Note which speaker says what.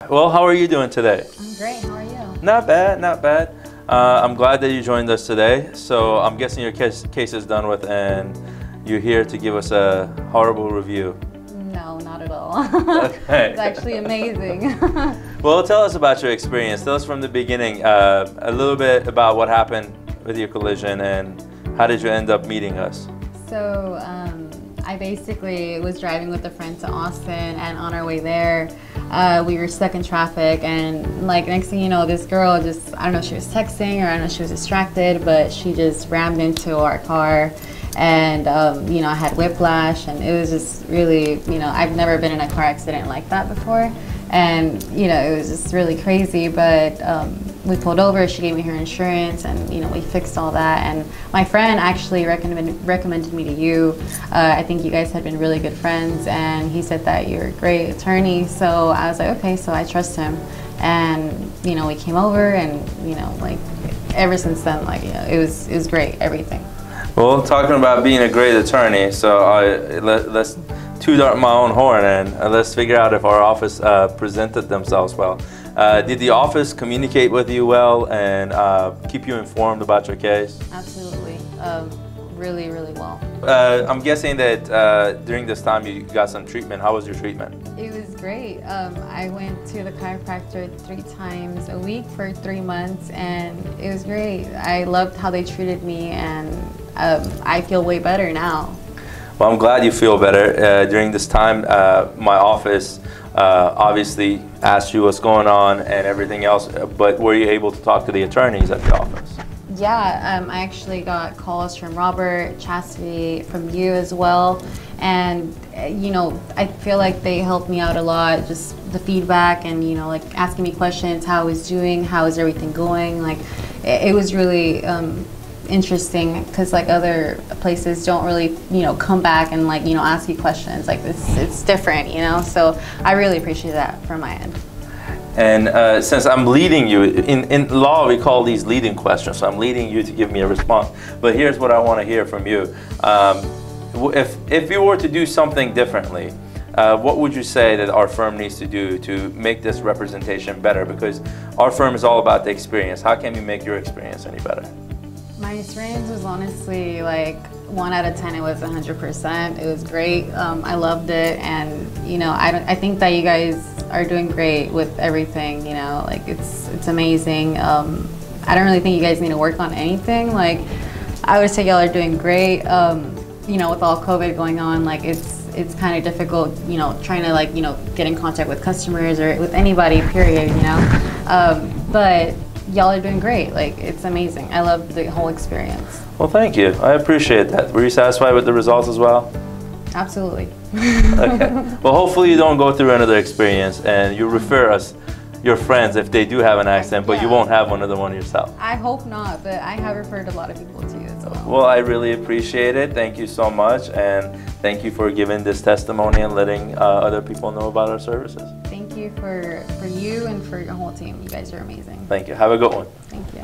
Speaker 1: Well, how are you doing today?
Speaker 2: I'm great. How are you?
Speaker 1: Not bad, not bad. I'm glad that you joined us today. So I'm guessing your case is done with and you're here to give us a horrible review.
Speaker 2: No, not at all.
Speaker 1: Okay.
Speaker 2: It's actually amazing.
Speaker 1: Well, tell us about your experience. Tell us from the beginning a little bit about what happened with your collision and how did you end up meeting us?
Speaker 2: So I basically was driving with a friend to Austin, and on our way there, we were stuck in traffic, and like next thing you know, this girl just, I don't know if she was texting or I don't know if she was distracted, but she just rammed into our car. And you know, I had whiplash, and it was just really, you know, I've never been in a car accident like that before, and you know, it was just really crazy. But we pulled over, she gave me her insurance, and you know, we fixed all that. And my friend actually recommended me to you. I think you guys had been really good friends, and he said that you're a great attorney. So I was like, okay, so I trust him. And you know, we came over, and you know, like ever since then, like, you know, it was great, everything.
Speaker 1: Well, talking about being a great attorney, so let's toot out my own horn and let's figure out if our office presented themselves well. Did the office communicate with you well and keep you informed about your case?
Speaker 2: Absolutely, really, really well.
Speaker 1: I'm guessing that during this time you got some treatment. How was your treatment?
Speaker 2: It was great. I went to the chiropractor 3 times a week for 3 months, and it was great. I loved how they treated me, and I feel way better now.
Speaker 1: Well, I'm glad you feel better. During this time, my office obviously asked you what's going on and everything else, but were you able to talk to the attorneys at the office?
Speaker 2: Yeah, I actually got calls from Robert, Chastity, from you as well, and you know, I feel like they helped me out a lot, just the feedback and, you know, like asking me questions, how I was doing, how is everything going. Like it was really interesting, because like other places don't really, you know, come back and like, you know, ask you questions. Like it's different, you know, so I really appreciate that from my end.
Speaker 1: And since I'm leading you, in law we call these leading questions, so I'm leading you to give me a response. But here's what I want to hear from you. If you were to do something differently, what would you say that our firm needs to do to make this representation better? Because our firm is all about the experience. How can we make your experience any better?
Speaker 2: My experience was honestly like 1 out of 10. It was 100%. It was great. I loved it, and you know, I think that you guys are doing great with everything. You know, like it's amazing. I don't really think you guys need to work on anything. Like I would say y'all are doing great. You know, with all COVID going on, like it's kind of difficult. You know, trying to like, you know, get in contact with customers or with anybody. Period. You know, but y'all are doing great. Like it's amazing. I love the whole experience.
Speaker 1: Well, thank you. I appreciate that. Were you satisfied with the results as well?
Speaker 2: Absolutely.
Speaker 1: Okay. Well, hopefully you don't go through another experience, and you refer us, your friends, if they do have an accident, but you won't have another one yourself.
Speaker 2: I hope not, but I have referred a lot of people to you as well.
Speaker 1: Well, I really appreciate it. Thank you so much, and thank you for giving this testimony and letting other people know about our services.
Speaker 2: Thank you for you and for your whole team. You guys are amazing.
Speaker 1: Thank you. Have a good one.
Speaker 2: Thank you.